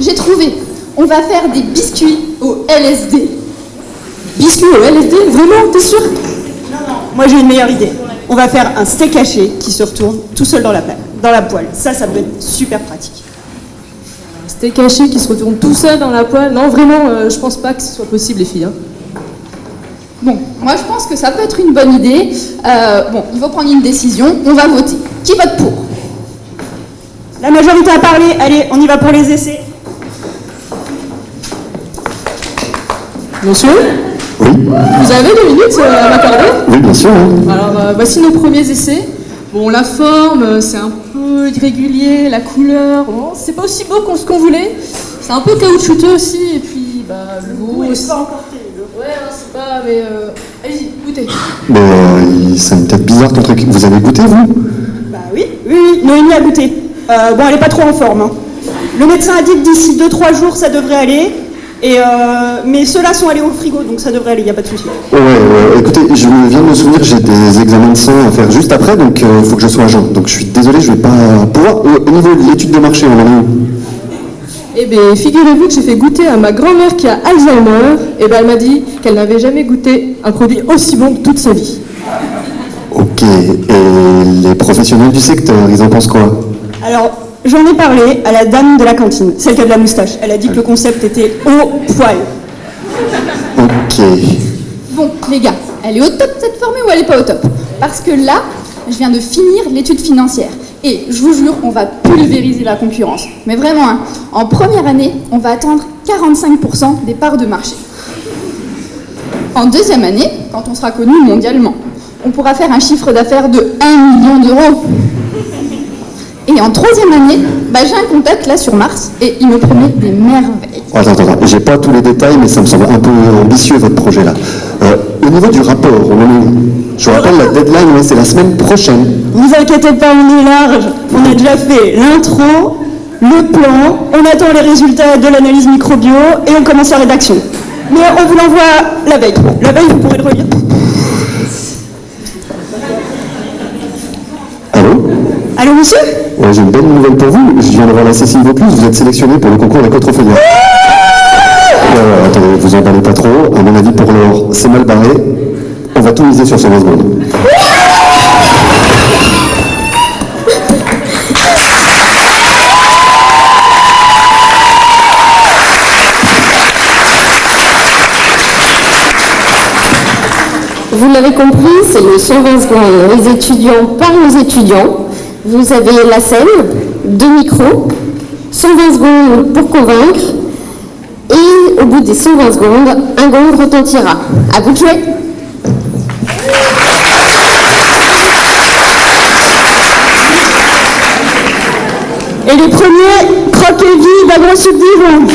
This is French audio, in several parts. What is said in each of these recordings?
j'ai trouvé. On va faire des biscuits au LSD. Biscuits au LSD? Vraiment, t'es sûr? Non, moi j'ai une meilleure idée. On va faire un steak haché qui se retourne tout seul dans la poêle. Ça peut être super pratique. Un steak haché qui se retourne tout seul dans la poêle? Non, vraiment, je pense pas que ce soit possible, les filles. Hein. Bon, moi je pense que ça peut être une bonne idée. Il faut prendre une décision. On va voter. Qui vote pour? La majorité a parlé. Allez, on y va pour les essais. Monsieur? Oui. Vous avez 2 minutes à m'accorder? Oui, bien sûr. Oui. Alors, voici nos premiers essais. Bon, la forme, c'est un peu irrégulier, la couleur, bon, c'est pas aussi beau qu'on voulait. C'est un peu caoutchouteux aussi, et puis, le goût aussi. Pas encore terrible. Ouais, c'est pas, mais allez-y, goûtez. Mais c'est peut-être bizarre ton truc. Vous avez goûté, vous? Bah oui, Noémie a goûté. Elle est pas trop en forme. Hein. Le médecin a dit que d'ici 2-3 jours, ça devrait aller. Mais ceux-là sont allés au frigo, donc ça devrait aller, il n'y a pas de souci. Ouais, écoutez, je viens de me souvenir, j'ai des examens de sang à faire juste après, donc il faut que je sois à jeun. Donc je suis désolé, je vais pas pouvoir. Au niveau de l'étude de marché, on en est où? Eh bien, figurez-vous que j'ai fait goûter à ma grand-mère qui a Alzheimer, et elle m'a dit qu'elle n'avait jamais goûté un produit aussi bon de toute sa vie. Ok, et les professionnels du secteur, ils en pensent quoi? Alors, j'en ai parlé à la dame de la cantine, celle qui a de la moustache. Elle a dit que le concept était au poil. Ok. Bon, les gars, elle est au top cette formule ou elle est pas au top? Parce que là, je viens de finir l'étude financière. Et je vous jure, on va pulvériser la concurrence. Mais vraiment, hein, en première année, on va atteindre 45% des parts de marché. En deuxième année, quand on sera connu mondialement, on pourra faire un chiffre d'affaires de 1 million d'euros. Et en troisième année, j'ai un contact là sur Mars et il me promet des merveilles. Attends, j'ai pas tous les détails, mais ça me semble un peu ambitieux votre projet là. Au niveau du rapport, on en est où? Je vous rappelle, la deadline, c'est la semaine prochaine. Vous inquiétez pas, on est large. On a déjà fait l'intro, le plan, on attend les résultats de l'analyse microbio et on commence la rédaction. Mais on vous l'envoie la veille. La veille, vous pourrez le relire. Allô, monsieur? Ouais, j'ai une bonne nouvelle pour vous. Je viens d'avoir la Cécile Vaucluse. Vous êtes sélectionné pour le concours des Côte-Roufelières. Attendez, vous emballez pas trop. À mon avis, pour l'or, c'est mal barré. On va tout miser sur 120 secondes. Vous l'avez compris, c'est le 120 secondes. Les étudiants par les étudiants. Vous avez la scène, 2 micros, 120 secondes pour convaincre, et au bout des 120 secondes, un gong retentira. À vous de jouer. Et les premiers, croquez-vie d'agro subdivision.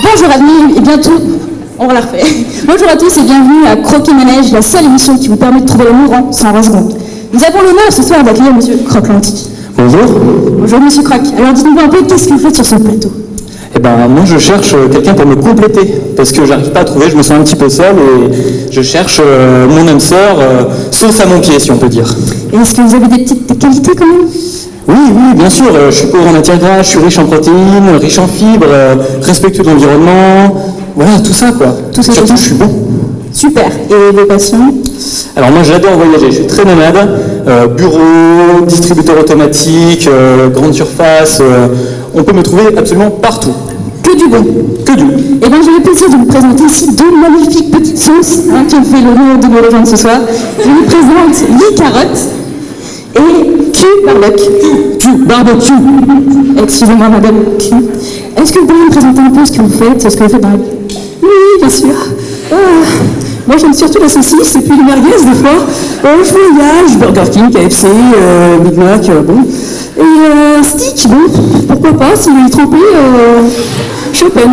Bonjour à tous et bientôt, on la refait. Bonjour à tous et bienvenue à Croquet Manège, la seule émission qui vous permet de trouver l'amour en 120 secondes. Nous avons l'honneur ce soir d'accueillir monsieur Croque-Lanty. Bonjour. Bonjour monsieur Croque. Alors dites-nous un peu, qu'est-ce que vous faites sur ce plateau? Eh ben, moi je cherche quelqu'un pour me compléter, parce que j'arrive pas à trouver, je me sens un petit peu seul et je cherche mon âme sœur, sauce à mon pied si on peut dire. Et est-ce que vous avez des petites qualités quand même? Oui, bien sûr, je suis pauvre en matière grasse, je suis riche en protéines, riche en fibres, respectueux de l'environnement, voilà, tout ça quoi. Tout ça, surtout, je suis bon. Super. Et vos passions? Alors moi j'adore voyager, je suis très nomade, bureau, distributeur automatique, grande surface, on peut me trouver absolument partout. Que du bon. Que du bon. Eh bien j'ai le plaisir de vous présenter ici 2 magnifiques petites sauces qui ont fait l'honneur de me rejoindre ce soir. Je vous présente Lee Carotte et Q Barbecue. Q Barbecue. Excusez-moi madame Q. Est-ce que vous pourriez me présenter un peu ce que vous faites dans la vie? Oui, bien sûr. Moi j'aime surtout la saucisse et puis les merguez des fois. Je voyage, Burger King, KFC, Big Mac, bon. Et un stick, bon, pourquoi pas, s'il est trempé, Chopin.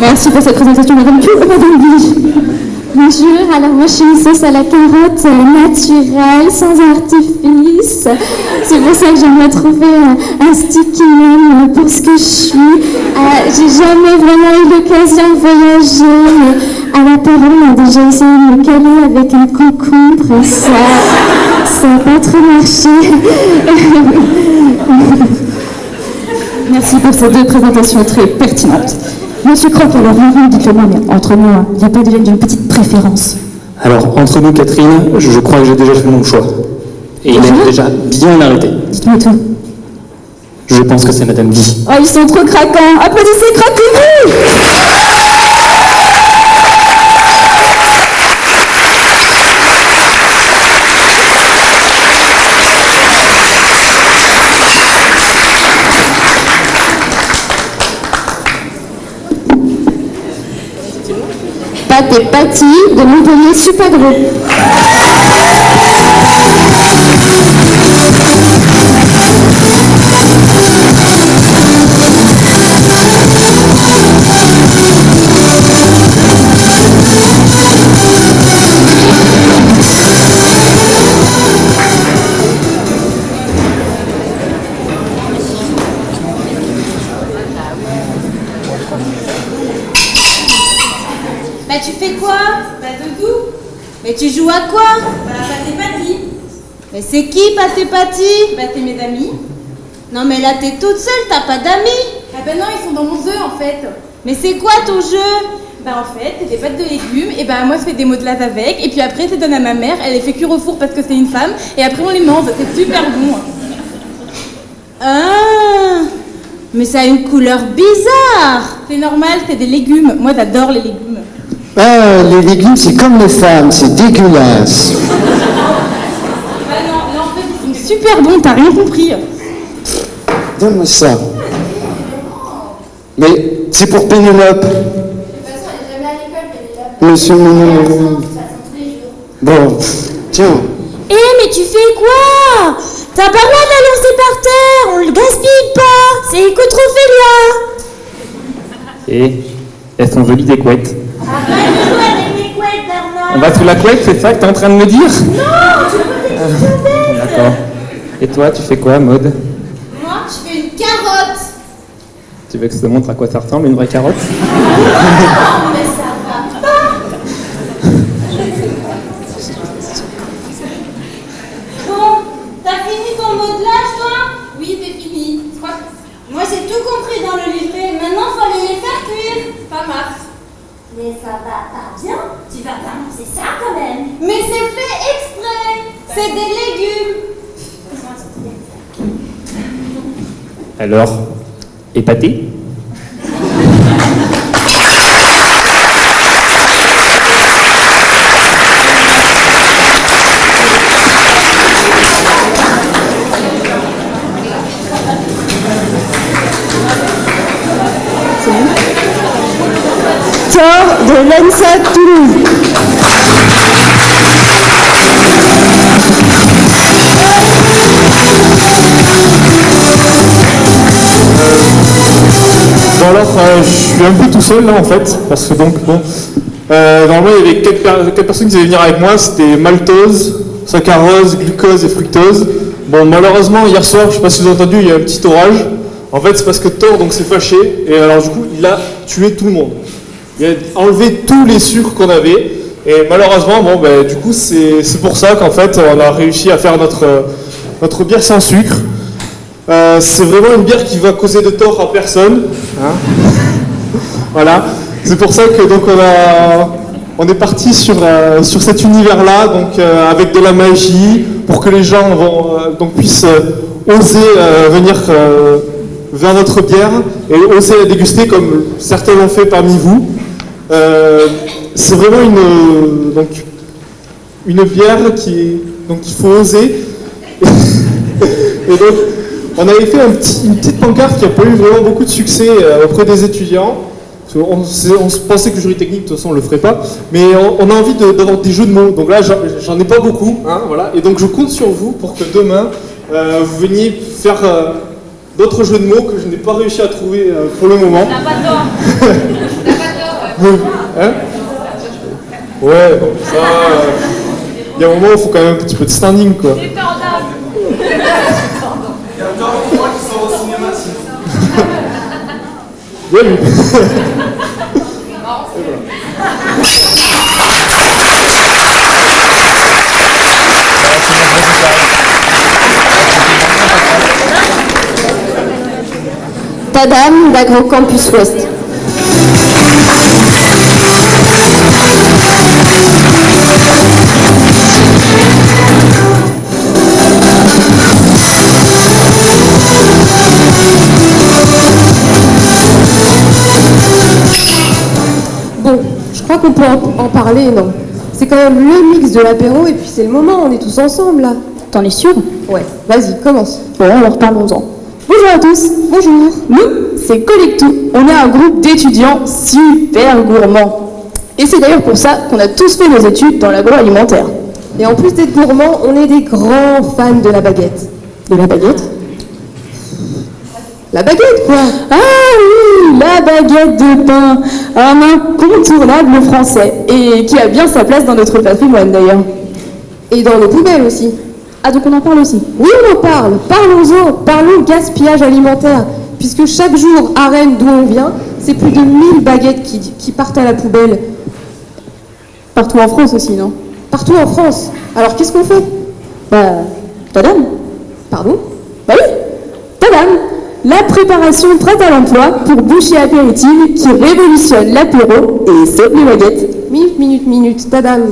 Merci pour cette présentation, madame Q. Madame B. Bonjour, alors moi je suis une sauce à la carotte naturelle, sans artifice. C'est pour ça que j'aimerais trouver un style qui m'aime pour ce que je suis. J'ai jamais vraiment eu l'occasion de voyager, mais à la parole on a déjà essayé de me caler avec un concombre et ça n'a pas trop marché. Merci pour ces deux présentations très pertinentes. Monsieur Croc, alors vraiment, dites-le-moi, mais entre nous, il n'y a pas déjà d'une petite préférence? Alors, entre nous, Catherine, je crois que j'ai déjà fait mon choix. Et il est déjà bien arrêté. Dites-moi tout. Je pense que c'est Madame Guy. Oh, ils sont trop craquants. Applaudissez, craquez-vous! Pâtes et pâtis de Montpellier Supagro. Bah tu fais quoi? Bah doudou. Mais tu joues à quoi? Bah pâte et pâtis. Mais c'est qui pâte et pâtis? Bah t'es mes amis. Non mais là t'es toute seule, t'as pas d'amis. Ah ben non, ils sont dans mon jeu en fait. Mais c'est quoi ton jeu? Bah en fait, c'est des pâtes de légumes, et bah moi je fais des modelades avec, et puis après je les donne à ma mère, elle les fait cuire au four parce que c'est une femme, et après on les mange, c'est super bon. Ah, mais ça a une couleur bizarre. C'est normal, c'est des légumes, moi j'adore les légumes. Ah, les légumes, c'est comme les femmes, c'est dégueulasse. Bah non, là en fait ils sont super bons, t'as rien compris. Donne-moi ça. Mais c'est pour Pénélope. Monsieur, non. Bon, tiens. Eh mais tu fais quoi? T'as pas le droit de la lancer par terre, on le gaspille pas, c'est écotrophélia. Et elles sont jolies tes couettes. Arrête de jouer avec mes couettes, Bernard. On va sous la couette, c'est ça que t'es en train de me dire? Non, tu peux les D'accord. Et toi, tu fais quoi, Maud? Moi, je fais une carotte. Tu veux que je te montre à quoi ça ressemble, une vraie carotte? Non, mais ça va pas. Bon, t'as fini ton modelage, toi? Oui, c'est fini. Moi, j'ai tout compris dans le livret. Maintenant, faut aller les faire cuire. Ça marche. Mais ça va pas bien. Tu vas pas manger ça quand même. Mais c'est fait exprès. C'est des légumes. Alors, épaté? Thor de l'ENSA Toulouse. Bon alors, je suis un peu tout seul là en fait, parce que donc bon, normalement il y avait quatre personnes qui devaient venir avec moi, c'était maltose, saccharose, glucose et fructose. Bon malheureusement hier soir, je sais pas si vous avez entendu, il y a un petit orage. En fait c'est parce que Thor donc s'est fâché et alors du coup il a tué tout le monde. Il a enlevé tous les sucres qu'on avait et malheureusement bon ben du coup c'est pour ça qu'en fait on a réussi à faire notre bière sans sucre. C'est vraiment une bière qui va causer de tort à personne. Hein. Voilà. C'est pour ça que donc on est parti sur cet univers-là, donc avec de la magie, pour que les gens donc puissent oser venir vers notre bière et oser la déguster comme certains l'ont fait parmi vous. C'est vraiment une bière donc il faut oser. Et donc on avait fait une petite pancarte qui n'a pas eu vraiment beaucoup de succès auprès des étudiants. On se pensait que le jury technique, de toute façon, on ne le ferait pas. Mais on a envie d'avoir des jeux de mots. Donc là, j'en ai pas beaucoup. Hein, voilà. Et donc, je compte sur vous pour que demain, vous veniez faire d'autres jeux de mots que je n'ai pas réussi à trouver pour le moment. T'as pas tort. T'as pas tort, ouais. Hein Ouais, bon, ça... Il y a un moment où il faut quand même un petit peu de standing, quoi. C'est tordable. Il y a encore un mois qui sort au cinéma, sinon. Ouais, lui. Tadam d'Agrocampus Ouest. Bon, je crois qu'on peut en parler, non? C'est quand même le mix de l'apéro et puis c'est le moment, on est tous ensemble là. T'en es sûr? Ouais, vas-y, commence. Bon, alors parlons-en. Bonjour à tous. Bonjour. Nous, c'est Collectou. On est un groupe d'étudiants super gourmands. Et c'est d'ailleurs pour ça qu'on a tous fait nos études dans l'agroalimentaire. Et en plus d'être gourmands, on est des grands fans de la baguette. De la baguette? La baguette, quoi. Ah oui, la baguette de pain, un incontournable français, et qui a bien sa place dans notre patrimoine d'ailleurs. Et dans nos poubelles aussi. Ah, donc on en parle aussi? Oui, on en parle. Parlons-en. Parlons gaspillage alimentaire. Puisque chaque jour, à Rennes, d'où on vient, c'est plus de 1000 baguettes qui partent à la poubelle. Partout en France aussi, non? Partout en France. Alors, qu'est-ce qu'on fait? Bah, tadam. Pardon? Bah oui, tadam. La préparation prête à l'emploi pour bouchée apéritive qui révolutionne l'apéro et sauve les baguettes. Minute, tadam.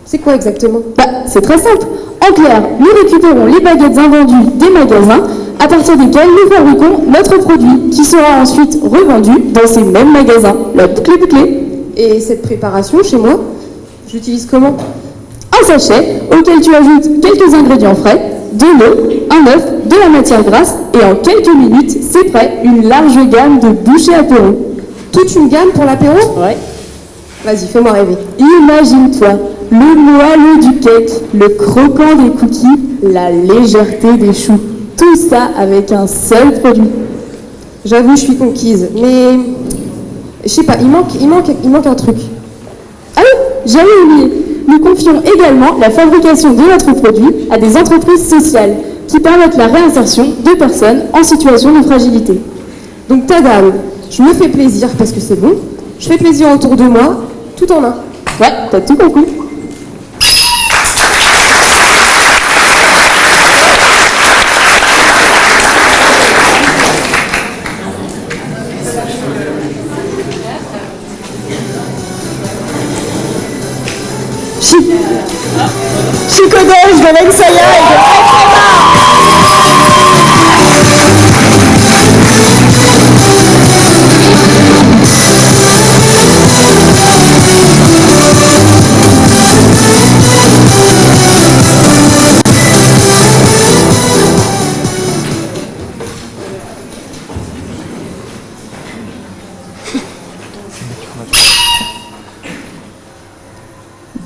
C'est quoi exactement? Bah, c'est très simple. En clair, nous récupérons les baguettes invendues des magasins à partir desquelles nous fabriquons notre produit qui sera ensuite revendu dans ces mêmes magasins. La boucle est bouclée. Et cette préparation, chez moi, j'utilise comment? Un sachet auquel tu ajoutes quelques ingrédients frais, de l'eau, un œuf, de la matière grasse et en quelques minutes, c'est prêt, une large gamme de bouchées apéro. Toute une gamme pour l'apéro? Ouais. Vas-y, fais-moi rêver. Imagine-toi, le moelleux du cake, le croquant des cookies, la légèreté des choux. Tout ça avec un seul produit. J'avoue, je suis conquise, mais... Je sais pas, il manque un truc. Ah oui, j'avais oublié. Nous confions également la fabrication de notre produit à des entreprises sociales qui permettent la réinsertion de personnes en situation de fragilité. Donc tadam, je me fais plaisir parce que c'est bon, je fais plaisir autour de moi, tout en un. Ouais, t'as tout compris. Chicodège de l'Ensaya et de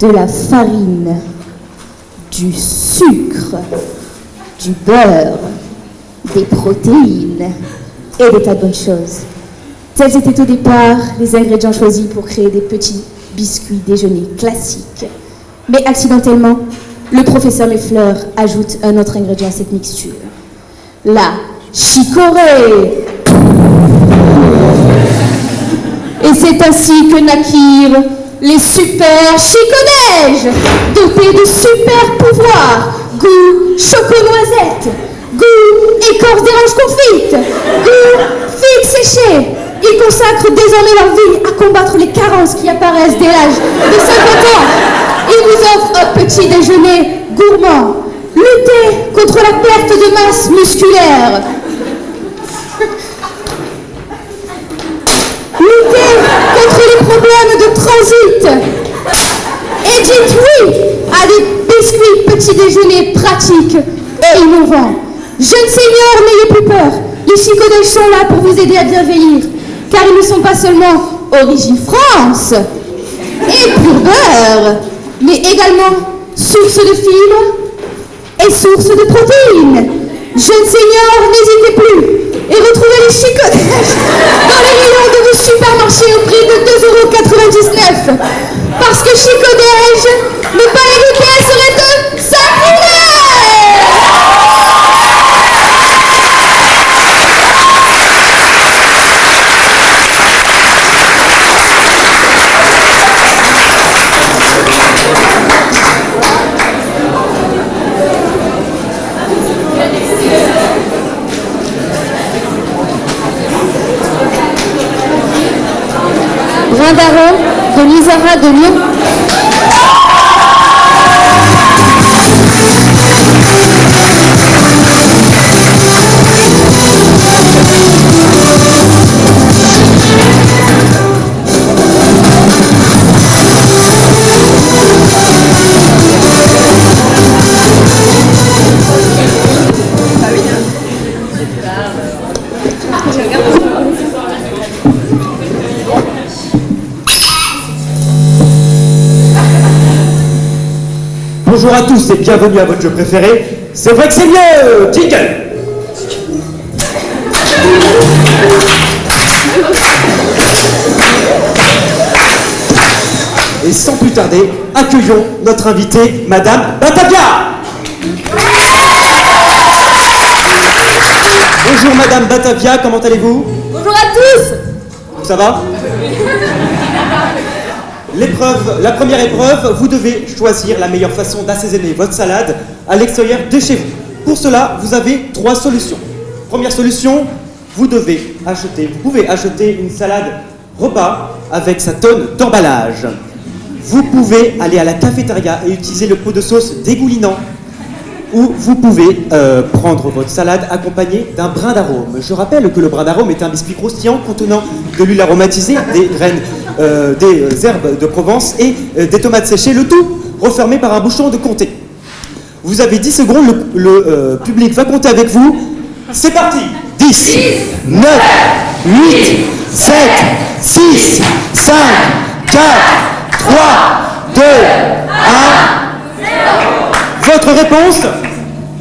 de la farine, du sucre, du beurre, des protéines et des tas de bonnes choses. Tels étaient au départ les ingrédients choisis pour créer des petits biscuits déjeuner classiques. Mais accidentellement, le professeur Meffleur ajoute un autre ingrédient à cette mixture. La chicorée. Et c'est ainsi que naquirent les super chicodèges, dotés de super pouvoirs, goût choco-noisette, goût écorce d'orange confite, goût figue séchée. Ils consacrent désormais leur vie à combattre les carences qui apparaissent dès l'âge de 50 ans. Ils vous offrent un petit déjeuner gourmand, lutter contre la perte de masse musculaire, lutter contre les problèmes de transit et dites oui à des biscuits petits déjeuners pratiques et innovants. Jeunes seniors, n'ayez plus peur, les chicodèges sont là pour vous aider à bien vieillir, car ils ne sont pas seulement origine France et pur beurre, mais également source de fibres et source de protéines. Jeunes seniors, n'hésitez plus et retrouvez les chicodèges dans les rayons de vos supermarchés au prix de 2,99 €. parce que chicoder-je, ne pas l'éviter serait de sacrilège. Brin d'arôme de l'Isara de Lyon. Bonjour à tous et bienvenue à votre jeu préféré. C'est vrai que c'est mieux, Jingle. Et sans plus tarder, accueillons notre invitée, Madame Batavia. Bonjour Madame Batavia, comment allez-vous? Bonjour à tous. Ça va? La première épreuve, vous devez choisir la meilleure façon d'assaisonner votre salade à l'extérieur de chez vous. Pour cela, vous avez 3 solutions. Première solution, vous pouvez acheter une salade repas avec sa tonne d'emballage. Vous pouvez aller à la cafétéria et utiliser le pot de sauce dégoulinant. Ou vous pouvez prendre votre salade accompagnée d'un brin d'arôme. Je rappelle que le brin d'arôme est un biscuit croustillant contenant de l'huile aromatisée, des graines, des herbes de Provence et des tomates séchées, le tout refermé par un bouchon de comté. Vous avez 10 secondes, le public va compter avec vous. C'est parti! 10, 9, 8, 7, 6, 5, 4, 3, 2, 1... Votre réponse?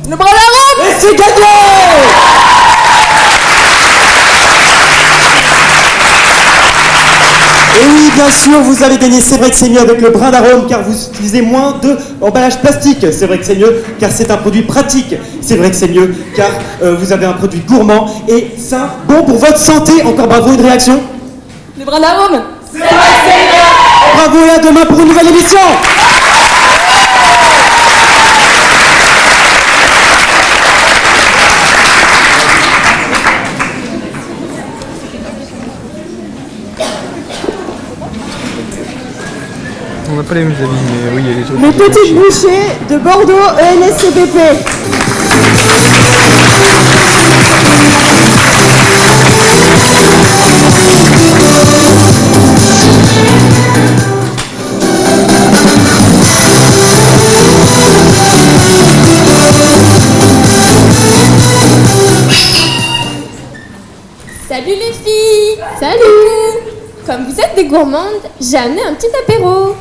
Le brin d'arôme. Et c'est gagné! Et oui, bien sûr, vous avez gagné. C'est vrai que c'est mieux avec le brin d'arôme car vous utilisez moins d'emballage plastique. C'est vrai que c'est mieux car c'est un produit pratique. C'est vrai que c'est mieux car vous avez un produit gourmand et sain, bon pour votre santé. Encore bravo, une réaction? Le brin d'arôme. C'est vrai que c'est mieux. Bravo et à demain pour une nouvelle émission. On n'a pas les mêmes avis, mais oui, il y a les autres. Les petites bouchées de Bordeaux ENSCPP. Salut les filles. Salut. Comme vous êtes des gourmandes, j'ai amené un petit apéro.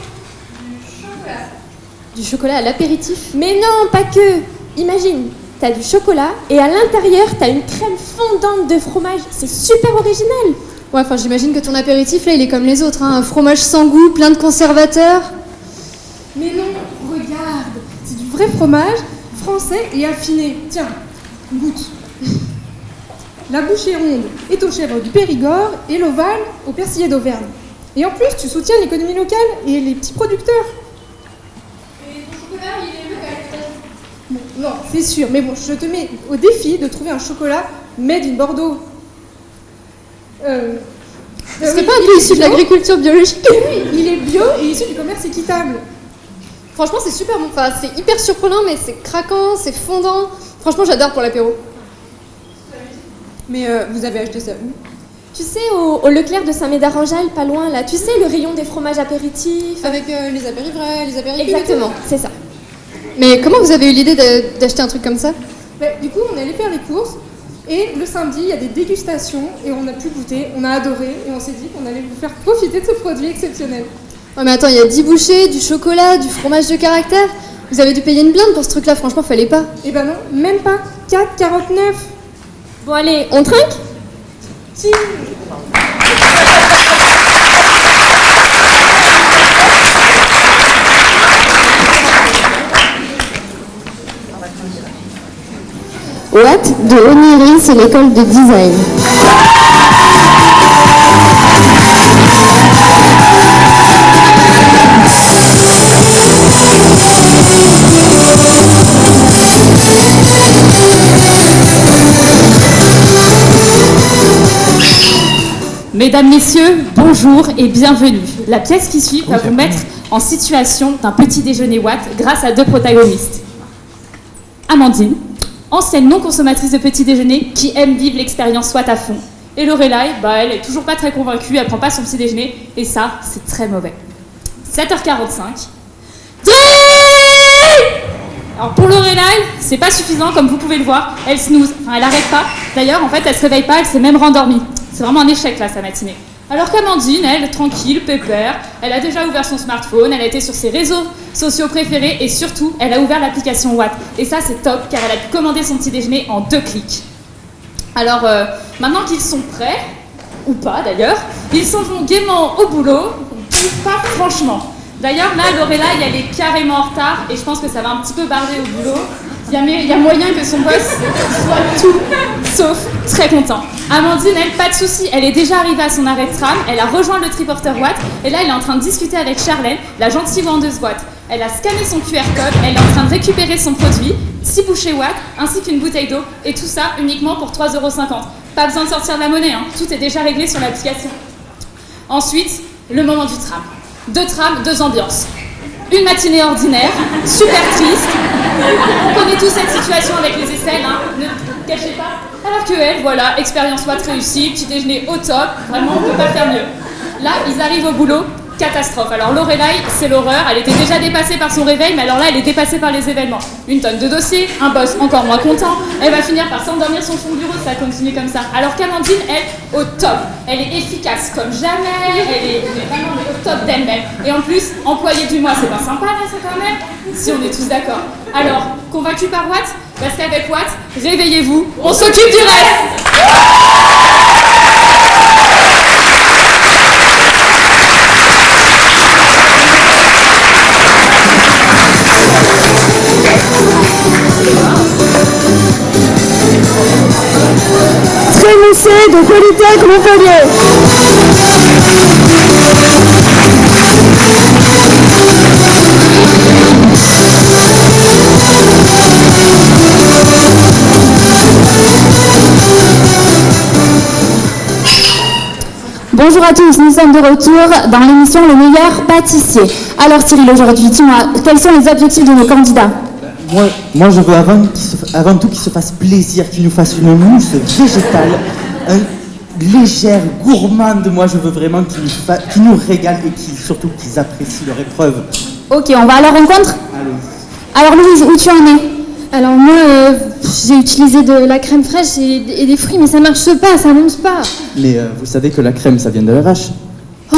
Du chocolat à l'apéritif? Mais non, pas que. Imagine, t'as du chocolat et à l'intérieur, t'as une crème fondante de fromage. C'est super original. Ouais, enfin j'imagine que ton apéritif là il est comme les autres, hein. Un fromage sans goût, plein de conservateurs. Mais non, regarde, c'est du vrai fromage, français et affiné. Tiens, goûte. La bouchée ronde est aux chèvres du Périgord et l'ovale au persillé d'Auvergne. Et en plus, tu soutiens l'économie locale et les petits producteurs. Et ton chocolat, il est local. Bon, non, c'est sûr, mais bon, je te mets au défi de trouver un chocolat made in Bordeaux. Ce serait pas un peu issu de l'agriculture biologique? Oui, il est bio et issu du commerce équitable. Franchement c'est super bon, enfin c'est hyper surprenant mais c'est craquant, c'est fondant. Franchement j'adore pour l'apéro. Mais vous avez acheté ça où? Tu sais, au Leclerc de Saint-Médard-en-Jalles, pas loin là. Tu sais, le rayon des fromages apéritifs. Avec les apérifrais, les apéritifs. Exactement, c'est ça. Mais comment vous avez eu l'idée d'acheter un truc comme ça? Du coup, on est allé faire les courses et le samedi, il y a des dégustations et on a pu goûter, on a adoré et on s'est dit qu'on allait vous faire profiter de ce produit exceptionnel. Ouais mais attends, il y a 10 bouchées, du chocolat, du fromage de caractère. Vous avez dû payer une blinde pour ce truc là, franchement fallait pas. Eh ben non, même pas. 4,49. Bon allez, on trinque? Si. Watt de Oniris et l'école de design. Mesdames, Messieurs, bonjour et bienvenue. La pièce qui suit va vous mettre en situation d'un petit déjeuner Watt grâce à 2 protagonistes. Amandine, ancienne non-consommatrice de petit déjeuner qui aime vivre l'expérience Watt à fond. Et Lorelai, elle est toujours pas très convaincue, elle prend pas son petit déjeuner et ça, c'est très mauvais. 7h45. Alors pour Lorelai, c'est pas suffisant comme vous pouvez le voir, elle snooze, elle arrête pas. D'ailleurs, en fait, elle se réveille pas, elle s'est même rendormie. C'est vraiment un échec là, sa matinée. Alors qu'Amandine, elle, tranquille, pépère, elle a déjà ouvert son smartphone, elle a été sur ses réseaux sociaux préférés et surtout, elle a ouvert l'application Watt. Et ça, c'est top car elle a pu commander son petit déjeuner en 2 clics. Alors, maintenant qu'ils sont prêts, ou pas d'ailleurs, ils s'en vont gaiement au boulot, pas franchement. D'ailleurs, là, Lorelai, elle est carrément en retard et je pense que ça va un petit peu barder au boulot. Il y a moyen que son boss soit tout sauf très content. Amandine, elle, pas de souci, elle est déjà arrivée à son arrêt de tram, elle a rejoint le triporteur Watt et là, elle est en train de discuter avec Charlène, la gentille vendeuse Watt. Elle a scanné son QR code, elle est en train de récupérer son produit, 6 bouchées Watt, ainsi qu'une bouteille d'eau, et tout ça uniquement pour 3,50 €. Pas besoin de sortir de la monnaie, hein. Tout est déjà réglé sur l'application. Ensuite, le moment du tram. 2 trams, 2 ambiances. Une matinée ordinaire, super triste. On connaît tous cette situation avec les aisselles, hein, ne cachez pas. Alors que elle, voilà, expérience Watt réussie, petit déjeuner au top, vraiment on ne peut pas faire mieux. Là, ils arrivent au boulot, catastrophe. Alors Lorelai, c'est l'horreur, elle était déjà dépassée par son réveil, mais alors là, elle est dépassée par les événements. Une tonne de dossiers, un boss encore moins content, elle va finir par s'endormir sur son bureau, ça continue comme ça. Alors qu'Amandine, elle, au top. Elle est efficace comme jamais, elle est vraiment au top d'elle-même. Et en plus, employée du mois, c'est pas sympa là, ça quand même, si on est tous d'accord. Alors, convaincu par Watt? Restez avec Watt, réveillez-vous, on s'occupe du reste. Trémoussé de Polytech Montpellier. Bonjour à tous, nous sommes de retour dans l'émission Le meilleur pâtissier. Alors Cyril, aujourd'hui, dis-moi, quels sont les objectifs de nos candidats? Moi, je veux avant tout qu'ils se fassent plaisir, qu'ils nous fassent une mousse végétale, légère, gourmande. Moi, je veux vraiment qu'ils nous régalent et surtout qu'ils apprécient leur épreuve. Ok, on va à la rencontre? Allez. Alors Louise, où tu en es? Alors moi, j'ai utilisé de la crème fraîche et des fruits, mais ça marche pas, ça monte pas. Mais vous savez que la crème, ça vient de la vache. Oh.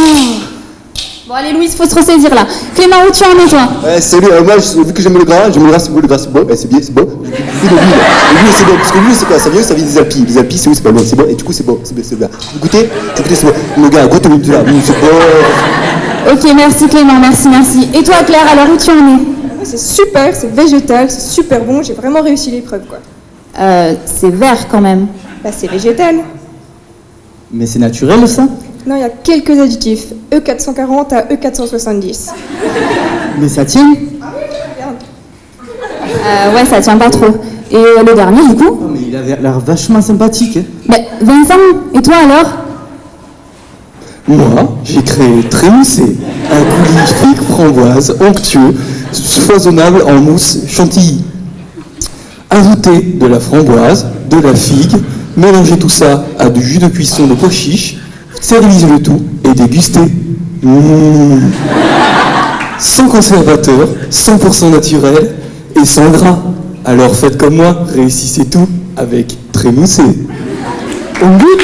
Bon allez Louise, faut se ressaisir là. Clément, où tu en es toi? Salut, moi vu que j'aime le gras c'est beau, le gras c'est beau, c'est bien, c'est beau. Du coup l'huile c'est beau, parce que l'huile c'est quoi? Ça vient des Alpes. Les Alpes c'est où? C'est pas loin, c'est beau, et du coup c'est beau, c'est bien. Vous goûtez, c'est beau. Le gars, goûte l'huile là, c'est beau. Ok, merci Clément, merci. Et toi Claire, alors où tu en es? C'est super, c'est végétal, c'est super bon, j'ai vraiment réussi l'épreuve quoi. C'est vert quand même. Bah c'est végétal. Mais c'est naturel ça? Non, il y a quelques additifs, E440 à E470. Mais ça tient? Ouais, ça tient pas trop. Et le dernier du coup? Oh, mais il avait l'air vachement sympathique. Hein. Mais Vincent, et toi alors? Moi, j'ai créé Trémoussé, un coulis fric framboise onctueux, foisonnable en mousse chantilly. Ajoutez de la framboise, de la figue, mélangez tout ça à du jus de cuisson de pois chiche, servez le tout et dégustez. Sans conservateur, 100% naturel et sans gras. Alors faites comme moi, réussissez tout avec Trémoussé. On goûte.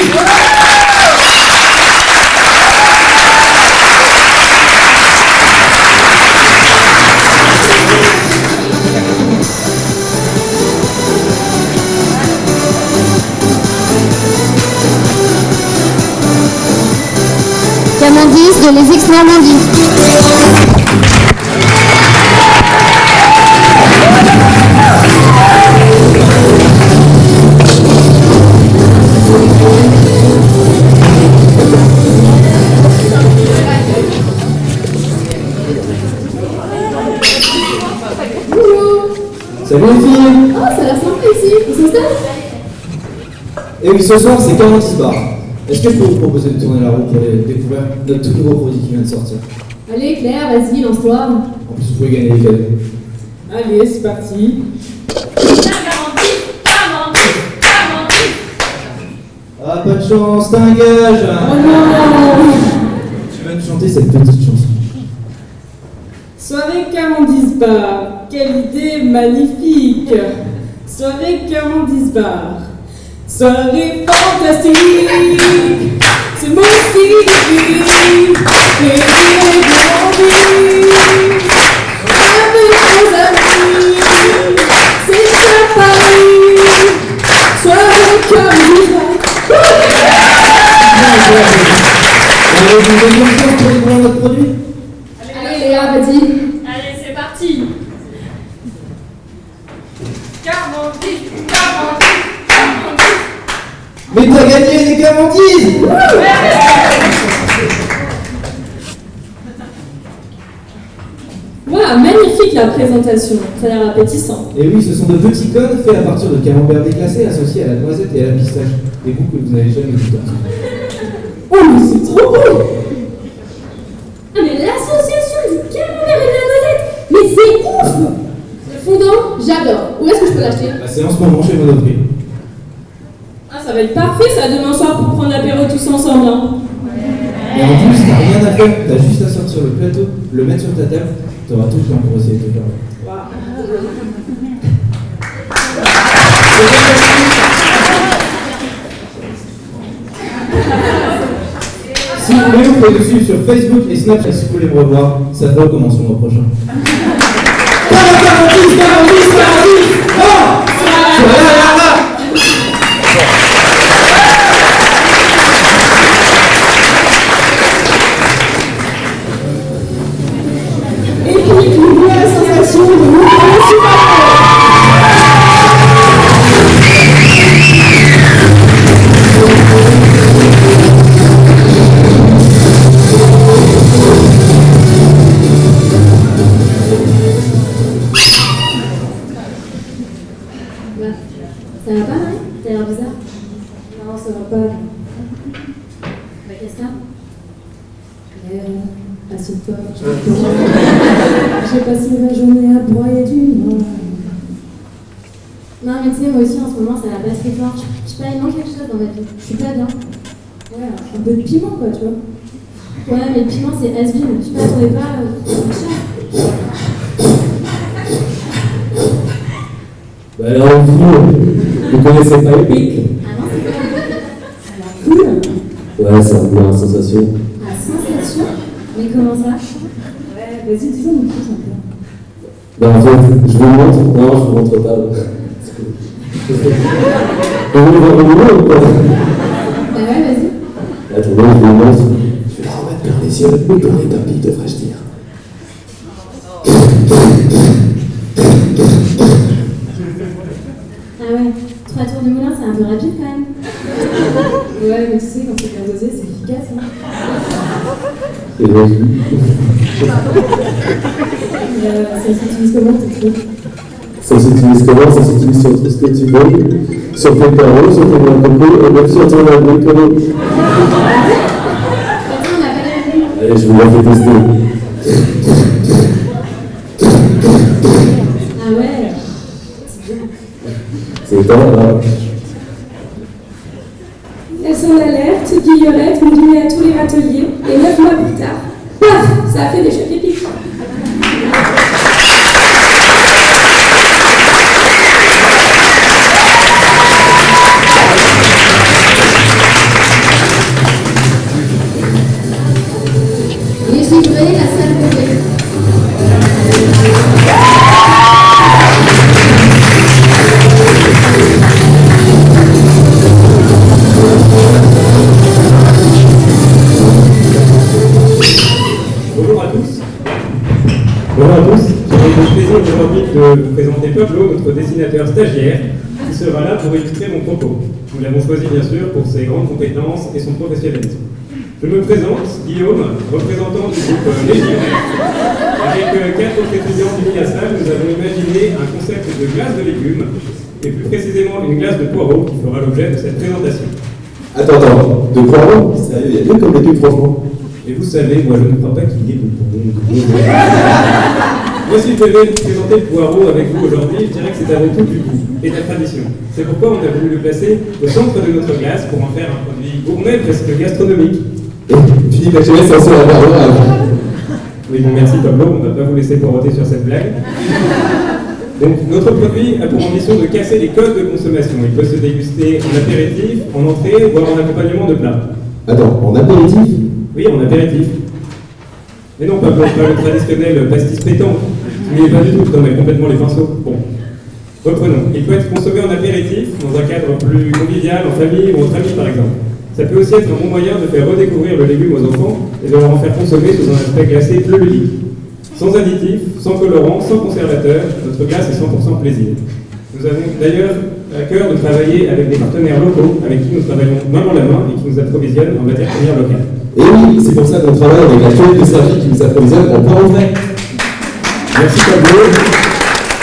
Canandis de Les X Normandie. Salut les filles. Oh, ça a l'air sympa ici. On s'installe? Et oui, ce soir c'est 40 bars. Est-ce que je peux vous proposer de tourner la roue pour découvrir notre tout nouveau produit qui vient de sortir? Allez, Claire, vas-y, lance-toi. En plus, vous pouvez gagner des cadeaux. Allez, c'est parti. Ah, pas de chance, t'as un gage. Oh non. Tu vas nous chanter cette petite chanson. Soirée 40 bars, quelle idée magnifique. Soirée 40 bars, soirée fantastique. C'est mon style, et j'ai grandi avec mes amis. C'est ça Paris, soirée 40 bars. Allez, vous avez une chance pour découvrir notre produit? Allez, Léa, vas-y. Allez, c'est parti. 40. Mais t'as gagné les camandises! Waouh, magnifique la présentation, ça a l'air appétissant. Et oui, ce sont de petits cônes faits à partir de camembert déglacé associés à la noisette et à la pistache. Des goûts que vous n'avez jamais vu. Oh, mais c'est trop beau! Ah, mais l'association du camembert et de la noisette, mais c'est ouf! Le fondant, j'adore. Où est-ce que je peux l'acheter? Bah, c'est en ce moment chez Monoprix. Ah, ça va être parfait ça demain soir pour prendre l'apéro tous ensemble. Hein. Et en plus, t'as rien à faire, t'as juste à sortir le plateau, le mettre sur ta table, t'auras tout le temps pour essayer de te faire. Si vous voulez, vous pouvez nous suivre sur Facebook et Snapchat si vous voulez me revoir. Ça te recommence le mois prochain. Et puis, n'oubliez la sensation de mouvement Ça va pas, hein? T'as l'air bizarre? Non, ça va pas. Bah, qu'est-ce que t'as? Assieds-toi. J'ai passé ma journée à broyer du noir. Non, mais tu sais, moi aussi, en ce moment, ça va pas très fort. Je sais pas, il manque quelque chose dans ma vie. Je suis pas bien. Ouais, un peu de piment, quoi, tu vois. Ouais, mais le piment, c'est has-been. Tu m'attendais pas. Bah alors, vous connaissez pas Epic? Ah non, c'est pas cool. Ouais, c'est un peu une sensation. Ah, sensation? Mais comment ça? Ouais, vas-y, dis-nous plus un peu. Bah en fait, je vous montre. Non, je vous montre pas. On va voir le boulot ou quoi? Bah ouais, vas-y. Attendez, je vous montre. Je vais la remettre vers les yeux, mais dans les tapis, devrais-je dire. Ah ouais, 3 tours de moulin, c'est un peu rapide quand même. Ouais, mais tu sais, quand c'est bien dosé, c'est efficace. Hein. Et donc, ça s'utilise comment, tes trucs? ça s'utilise comment? Ça s'utilise sur tout ce que tu veux, sur tes carreaux, sur tes bras de coco, et même sur ton avion de coco. Allez, je vous la fais tester. Ah ouais, C'est pas là. Elles sont en alerte, Guillerette, moduler à tous les râteliers, et 9 mois plus tard, paf, ça a fait des chocs épiques. les givrés, la salle de bain. Bonjour à tous. Bonjour à tous. J'ai le plaisir aujourd'hui de vous présenter Pablo, notre dessinateur stagiaire, qui sera là pour illustrer mon propos. Nous l'avons choisi bien sûr pour ses grandes compétences et son professionnalisme. Je Je me présente, Guillaume, représentant du groupe Les Livrets. Avec 4 autres étudiants du MIASAL, nous avons imaginé un concept de glace de légumes, et plus précisément une glace de poireaux qui fera l'objet de cette présentation. Attends, de poireaux? Sérieux, il y a mieux comme légumes, franchement. Et vous savez, moi je ne crois pas qu'il y ait de bons. Moi, si je devais présenter le poireau avec vous aujourd'hui, je dirais que c'est avant tout du goût et de la tradition. C'est pourquoi on a voulu le placer au centre de notre glace pour en faire un produit gourmet presque gastronomique. Et tu dis que la chemise, c'est un la barre. Oui, bon, merci Pablo, on ne va pas vous laisser poireauter sur cette blague. Donc, notre produit a pour ambition de casser les codes de consommation. Il peut se déguster en apéritif, en entrée, voire en accompagnement de plat. Attends, en apéritif? Oui, en apéritif. Mais non, Pablo, pas le traditionnel pastis pétant. Mais pas du tout, je donne complètement les pinceaux. Bon, reprenons. Il peut être consommé en apéritif, dans un cadre plus convivial, en famille ou entre amis par exemple. Ça peut aussi être un bon moyen de faire redécouvrir le légume aux enfants et de leur en faire consommer sous un aspect glacé plus ludique. Sans additifs, sans colorants, sans conservateurs, notre glace est 100% plaisir. Nous avons d'ailleurs à cœur de travailler avec des partenaires locaux avec qui nous travaillons main dans la main et qui nous approvisionnent en matière première locale. Et oui, c'est pour ça qu'on travaille avec la chaîne de Sergi qui nous approvisionne en poireaux frais. Merci Pablo.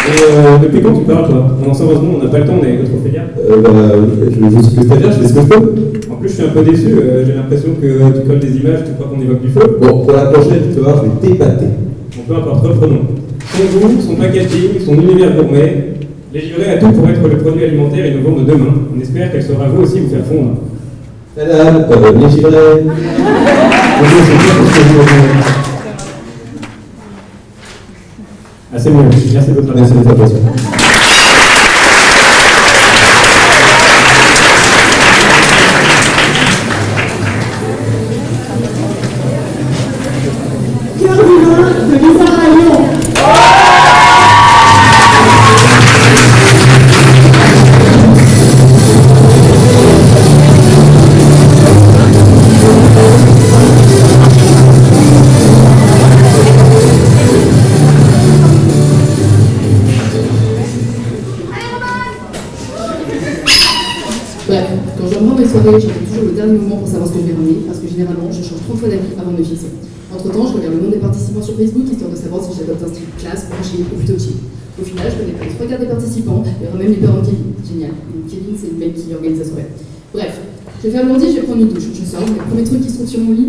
Et depuis quand tu parles toi? On en sort heureusement, on n'a pas le temps, on est trop filière. Je suis stagiaire, je fais ce que je peux. En plus, je suis un peu déçu, j'ai l'impression que tu colles des images, tu crois qu'on évoque du feu. Bon, pour la prochaine, tu vas voir, je vais t'épater. Bon, peu importe, reprenons. Son goût, son packaging, son univers gourmet, Les Livrets a tout pour être le produit alimentaire innovant de demain. On espère qu'elle saura vous aussi vous faire fondre. Madame, Les Livrets. Ah, c'est mieux. Merci de votre attention. Merci de votre attention. Cœur divin de Lisa Rayon. Bref, quand je reprends mes soirées, j'attends toujours le dernier moment pour savoir ce que je vais ramener, parce que généralement, je change 30 fois d'avis avant de me fixer. Entre-temps, je regarde le nom des participants sur Facebook, histoire de savoir si j'adopte un style classe, branché ou plutôt chill. Au final, je connais pas les 3 quarts des participants, il y aura même les parents de Kevin. Génial. Donc, Kevin, c'est le mec qui organise la soirée. Bref, je vais faire l'ordi, je vais prendre une douche. Je sors, le premier truc qui se trouve sur mon lit,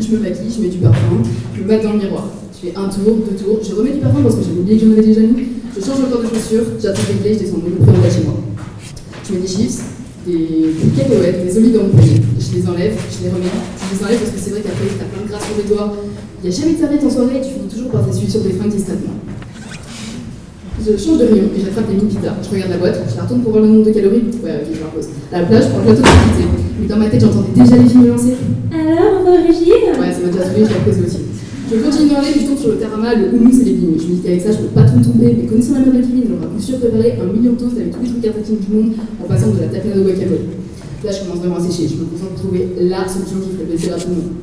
je me maquille, je mets du parfum, je me mets dans le miroir. Je fais un tour, 2 tours, je remets du parfum parce que j'avais oublié que j'en avais déjà mis. Je change le corps de chaussures, j'attends les clés, je descends mon prénom chez moi. Je mets des chips, des cacahuètes, des olives dans mon panier. Je les enlève, je les remets. Je les enlève parce que c'est vrai qu'après, t'as plein de gras sur les doigts. Il n'y a jamais de serviette en soirée et tu finis toujours par t'essuyer sur des fringues discrètement. Je change de rayon et j'attrape les mini pizzas. Je regarde la boîte, je la retourne pour voir le nombre de calories. Ouais, ok, je la repose. À la plage, je prends le plateau de pizza. Mais dans ma tête, j'entendais déjà les films lancer. Alors, on va au régime? Ouais, ça m'a déjà saoulé, je l'ai posé aussi. Je continue d'enlever, puis je tombe sur le tarama, le houmous et les bignes. Je me dis qu'avec ça, je peux pas trop tomber, mais connaissant la mère de Kevin, elle aura coup sûr préparé 1 million de toasts avec tous les trucs cartacines du monde en passant de la tapenade au guacamole. Là, je commence vraiment à sécher. Je me concentre pour trouver la solution qui ferait plaisir à tout le monde.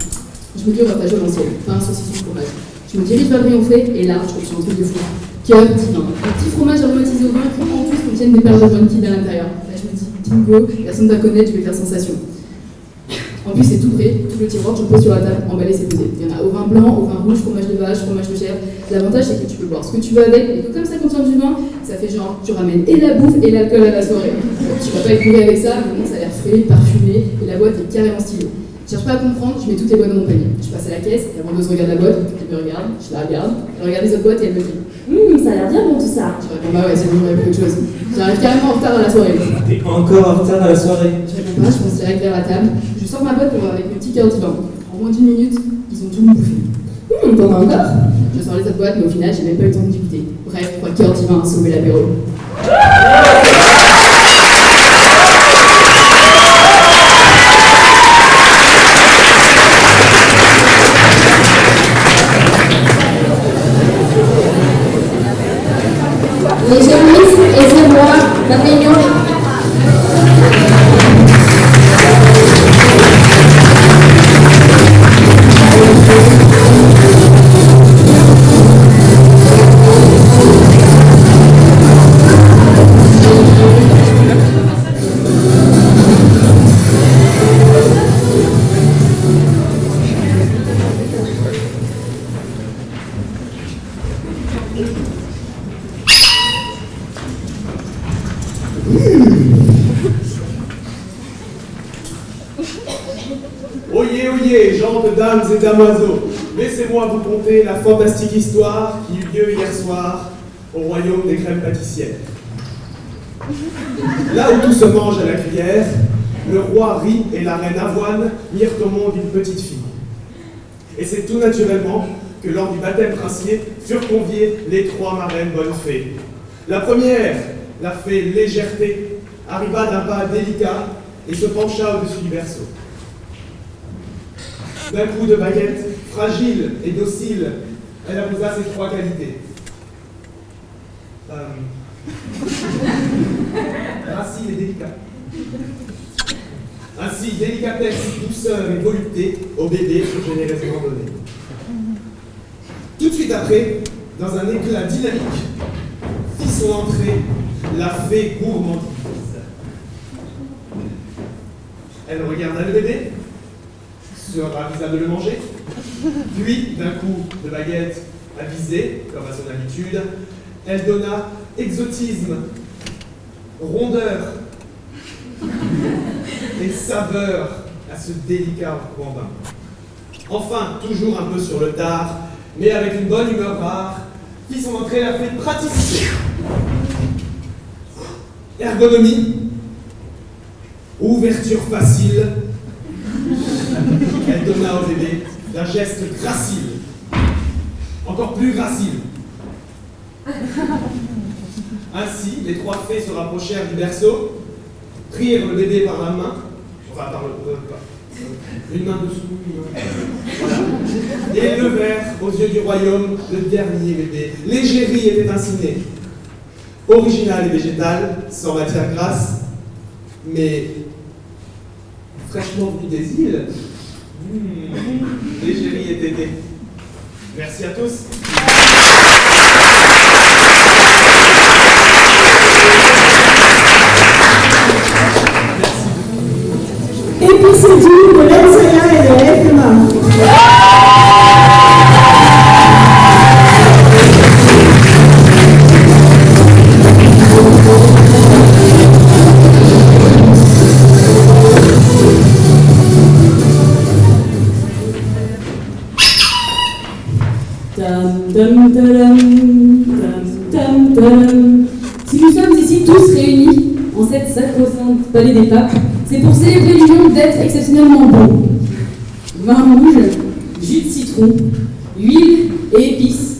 Je me dis, on va pas jouer à l'ancienne, pain, saucisson, fromage. Je me dirige vers le rayon frais, et là, je trouve un truc de fou. Cœur divin. Un petit fromage aromatisé au vin qui en plus contiennent des perles de jaune qui à l'intérieur. Là, je me dis, bingo, personne ne va connaître, je vais faire sensation. En plus, c'est tout prêt, tout le tiroir, je le pose sur la table, emballé, c'est posé. Il y en a au vin blanc, au vin rouge, fromage de vache, fromage de chèvre. L'avantage, c'est que tu peux boire ce que tu veux avec, et que comme ça contient du vin, ça fait genre, tu ramènes et la bouffe et l'alcool à la soirée. Tu vas pas être bourré avec ça, mais bon, ça a l'air frais, parfumé, et la boîte est carrément stylée. Je cherche pas à comprendre, je mets toutes les boîtes dans mon panier. Je passe à la caisse, la vendeuse regarde la boîte, elle me regarde, je la regarde, elle regarde les autres boîtes et elle me dit ça a l'air bien bon tout ça. Je réponds bah ouais, c'est bon, j'aurais plus autre chose. J'arrive carrément en retard à la soirée. T'es encore en retard à la soirée. Je réponds pas, je pense direct vers la table. Je sors ma boîte avec mes petits cœurs divins. En moins d'1 minute, ils ont tout bouffé. T'en as encore? Je sors les autres boîtes, mais au final, j'ai même pas eu le temps de discuter. Bref, 3 cœurs divins à sauver l'apéro. Les gémisses et ses voix, la réunion. Écoutez, gentes dames et damoiseaux, laissez-moi vous conter la fantastique histoire qui eut lieu hier soir au royaume des crèmes pâtissières. Là où tout se mange à la cuillère, le roi rit et la reine Avoine mirent au monde une petite fille. Et c'est tout naturellement que lors du baptême princier furent conviées les 3 marraines bonnes fées. La première, la fée Légèreté, arriva d'un pas délicat et se pencha au-dessus du berceau. D'un coup de baguette, fragile et docile, elle abusa ses 3 qualités. Gracile et délicat. Ainsi, délicatesse, douceur et volupté au bébé furent généreusement donnés. Tout de suite après, dans un éclat dynamique, fit son entrée la fée gourmandise. Elle regarda le bébé, se ravisa de le manger, puis, d'un coup de baguette avisée, comme à son habitude, elle donna exotisme, rondeur et saveur à ce délicat bambin. Enfin, toujours un peu sur le tard, mais avec une bonne humeur rare, fit son entrée la fée praticité. Ergonomie, ouverture facile, elle donna au bébé d'un geste gracile, encore plus gracile. Ainsi, les 3 fées se rapprochèrent du berceau, prirent le bébé par la main, enfin par une main dessous, voilà, et levèrent aux yeux du royaume le dernier bébé. L'égérie était ainsi née, originale et végétale, sans matière grasse, mais fraîchement venue des îles. L'égérie était née. Merci à tous. Et puis c'est tout de l'Ensaya et de l'FMA. Si nous sommes ici tous réunis en cette sacro-sainte palais des papes, c'est pour célébrer l'union d'êtres exceptionnellement bons. Vin rouge, jus de citron, huile et épices.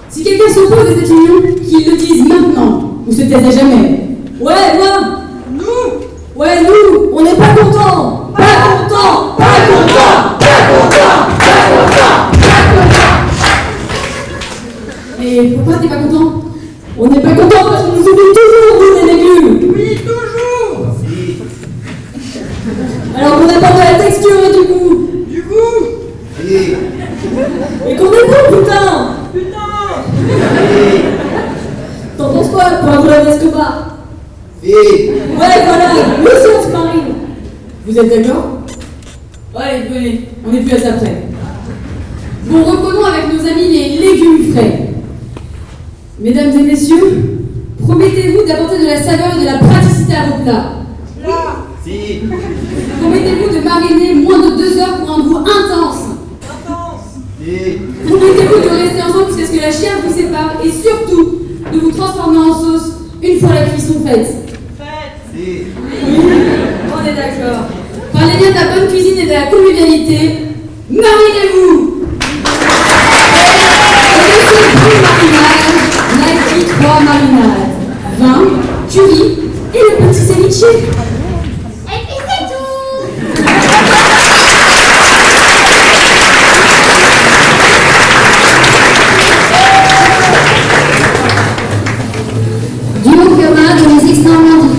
Si quelqu'un s'oppose à cette union, qu'il le dise maintenant, ou se taise à jamais. Ouais, moi! Nous! Ouais, nous! On n'est pas contents! Pas contents! Pas contents! Pas contents! Pas contents! Pas contents! Mais pourquoi t'es pas content? On n'est pas content parce qu'on nous oublie toujours, nous, les légumes! Oui, toujours! Alors qu'on apporte de la texture et du goût! Du goût! Et qu'on est bon, putain! T'en penses quoi, poivre d'Escobar? Ouais, voilà, le sauce marine. Vous êtes d'accord? Ouais, venez, on est plus à ça près. Bon, reprenons avec nos amis les légumes frais. Mesdames et messieurs, promettez-vous d'apporter de la saveur et de la praticité à vos plats. Si. Promettez-vous de mariner moins de 2 heures pour un goût intense. Si. Promettez-vous de rester ensemble jusqu'à ce que la chair vous sépare et surtout de vous transformer en sauce une fois la cuisson faite. Si. Oui, on est d'accord. Parlez bien de la bonne cuisine et de la convivialité. Marinez-vous. Nike 3 marinades, vin, curry et le petit ceviche. Et puis c'est tout. Du Haut-Curin de les Ex-Normandie.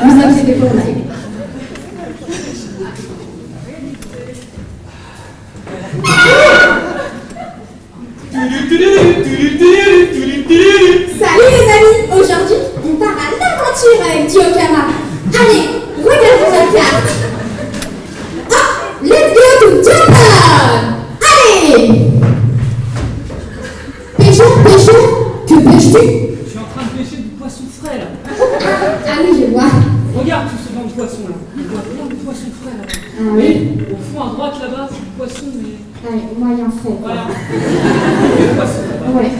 Vous inquiétez pas, on arrive. Salut les amis, aujourd'hui on part à l'aventure avec Diokama. Allez, regardez la carte. Ah, let's go to Japan. Allez. Pêcheur, que pêches-tu? Je suis en train de pêcher du poisson frais là. Ah oui, je vois. Regarde tout ce banc de poissons là. On voit plein de poissons frais là-bas. Ah oui. Au fond à droite là-bas, c'est du poisson mais. Allez, moyen frais. Voilà. Du poisson là-bas. Ouais.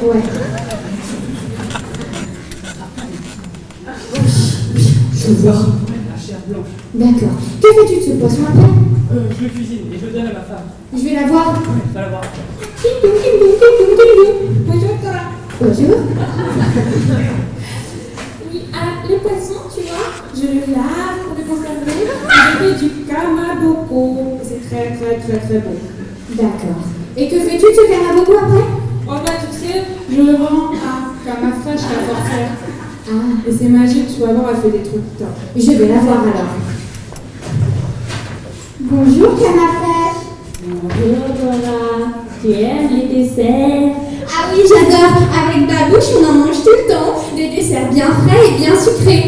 Je vois. La chair blanche. D'accord. Que fais-tu de ce poisson après? Je le cuisine et je le donne à ma femme. Je vais la voir. Ouais, va la voir. Bonjour. Oui, les poissons, tu vois, je le lave pour les conserver. Je fais du kamaboko. C'est très bon. D'accord. Et que fais-tu de ce kamaboko après? Oh bah tu sais, je le vends à Kamafresh, la sorcière. Ah. Et c'est magique, tu vas voir, elle fait des trucs top. Je vais la voir alors. Bonjour Kamafresh. Bonjour Dora. Tu aimes les desserts? Ah oui, j'adore. Avec Babouche, on en mange tout le temps. Des desserts bien frais et bien sucrés.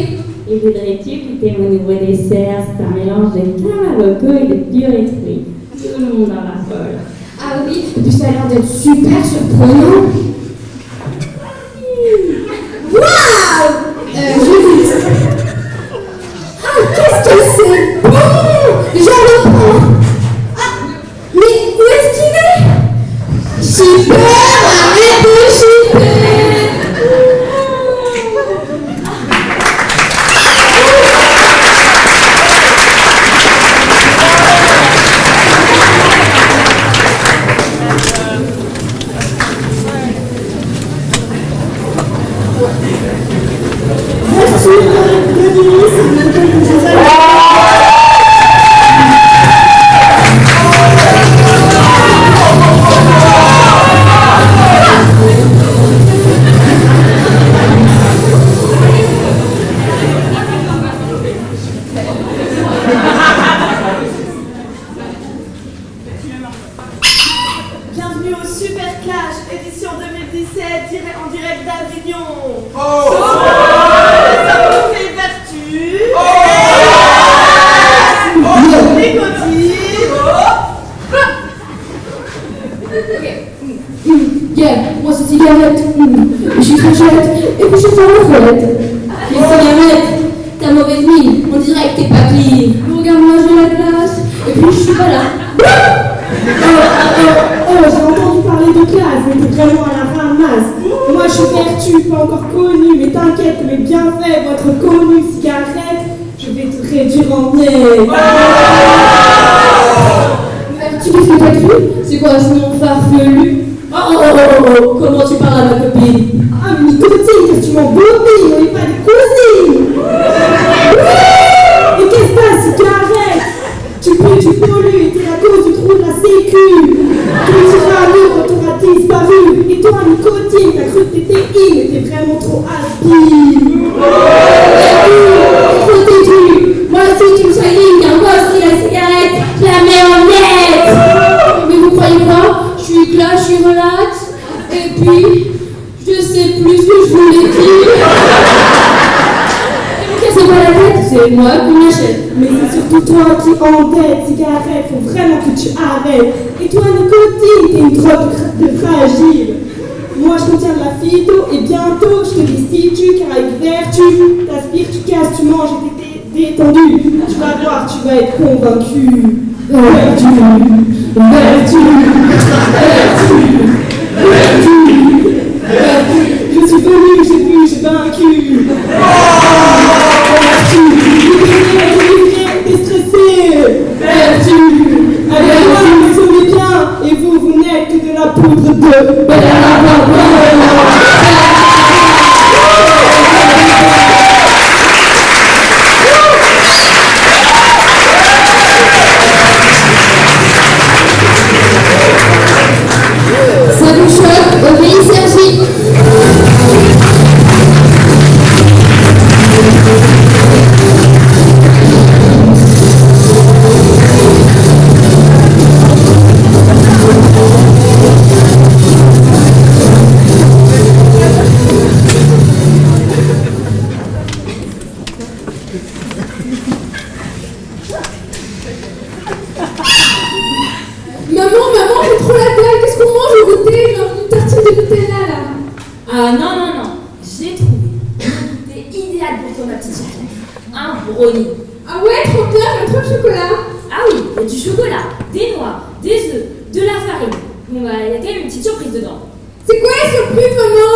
Et voudrais-tu goûter mon nouveau dessert? C'est un mélange de kamaboko et de purée de fruits. Tout le monde en raffole. Ah oui, et puis ça a l'air d'être super surprenant. Waouh! Je goûte. Ah, qu'est-ce que c'est bon! Je reprends. Ah, mais où est-ce qu'il est? Super! Arrête de chipper! Bienvenue au Super Clash, édition 2017, en direct d'Avignon. Ça vous fait vertu. Nicotine. Yeah, moi c'est cigarette. Je suis très chouette. Et puis je suis en fête. Les cigarettes, t'as mauvaise mine. On dirait que t'es pas clean. Regarde-moi, j'ai la classe. Et puis je suis pas là. J'ai entendu parler de classe, mais t'es vraiment à la ramasse. Moi je suis vertu, pas encore connue, mais t'inquiète, mes bienfaits, votre connue cigarette, je vais te réduire en miettes. Tu qu'est-ce que t'as cru? C'est quoi ce nom farfelu? Oh, comment tu parles à ma copine? Ah, mais nicotine, qu'est-ce que tu m'embobines? On n'est pas des cousines. Mais qu'est-ce que t'as, cigarette? Tu pues, tu pollues, t'es la cause du trou de la sécu. Tu me diras mieux quand t'auras disparu. Et toi, nicotine, t'as cru que t'étais in, mais t'es vraiment trop habile. Trop têtu. Moi aussi, tu me soignes, car moi aussi la cigarette, je la mets en miettes. Mais vous croyez quoi? Je suis là, je suis relax. Et puis, je sais plus ce que je voulais dire. C'est pas la tête, c'est moi qui m'achète. Mais c'est surtout toi qui endette, cigarette, faut vraiment que tu arrêtes. Et toi, nicotine, t'es une drogue de fragile. Moi, je contiens de la phyto et bientôt, je te destitue car avec vertu, t'aspires, tu casses, tu manges et t'es détendu. Tu vas voir, tu vas être convaincu. Vertu, vertu, vertu, vertu. Je suis venu, j'ai vu, j'ai vaincu. Vertu, t'es stressé. Vertu, allez, vous me sauvez bien, et vous n'êtes que de la poudre de Ça vous choque? Obéis, Sergi. brownie. Ah ouais, trop bien, j'aime trop le chocolat. Ah oui, il y a du chocolat, des noix, des œufs, de la farine. Bon bah, il y a quand même une petite surprise dedans. C'est quoi la surprise, maman?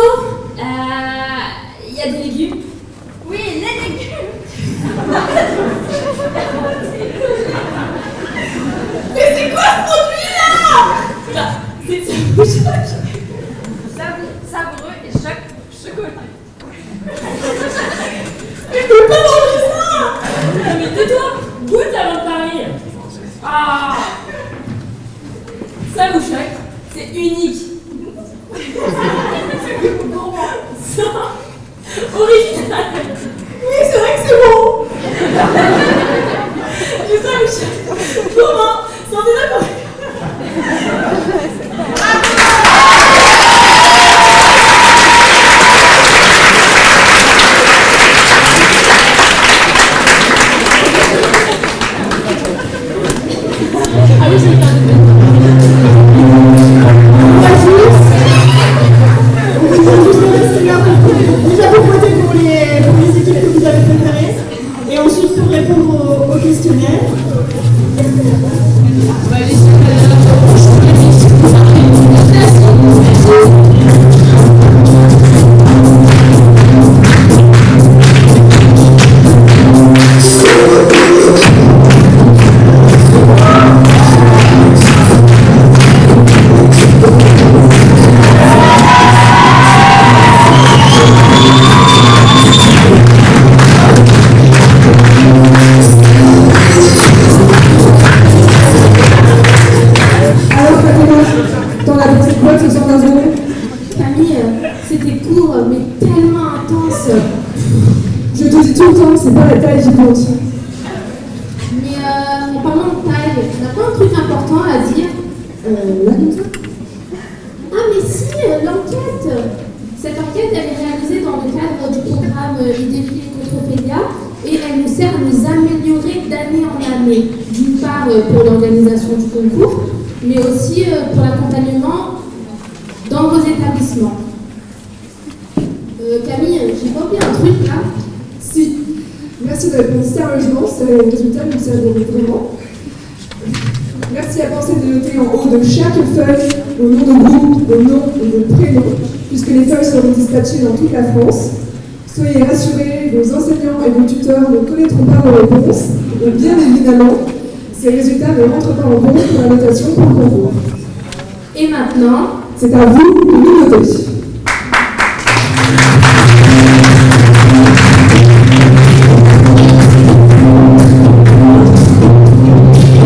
Il y a des légumes. Oui, les légumes. Mais c'est quoi ce produit-là? C'est savoureux et chocolat. Mais je peux pas manger ça. Mais tais-toi, goûte avant de parler. Ah, ça vous choque, c'est unique. C'est gourmand. Ça, original. Oui, c'est vrai que c'est bon. Mais ça vous choque. Comment? Sentez d'accord. Déjà pour voter pour les équipes que vous avez préférées et ensuite pour répondre au questionnaire. Camille, c'était court mais tellement intense. Je te dis tout le temps, c'est pas la taille qui compte. Mais en parlant de taille, on n'a pas un truc important à dire là comme ça? Ah mais si, l'enquête. Cette enquête, elle est réalisée dans le cadre du programme Idéfil Contrepédia et elle nous sert à nous améliorer d'année en année. D'une part pour l'organisation du concours, mais aussi pour l'accompagnement dans vos établissements. Camille, j'ai pas oublié un truc là? Si. Merci de répondre sérieusement, le résultat nous serviront vraiment. Merci à penser de noter en haut de chaque feuille au nom de groupe, au nom et de prénom, puisque les feuilles seront dispatchées dans toute la France. Soyez rassurés, vos enseignants et vos tuteurs ne connaîtront pas vos réponses, et bien évidemment, ces résultats ne rentrent pas en compte pour la notation pour le concours. Et maintenant, c'est à vous de nous noter.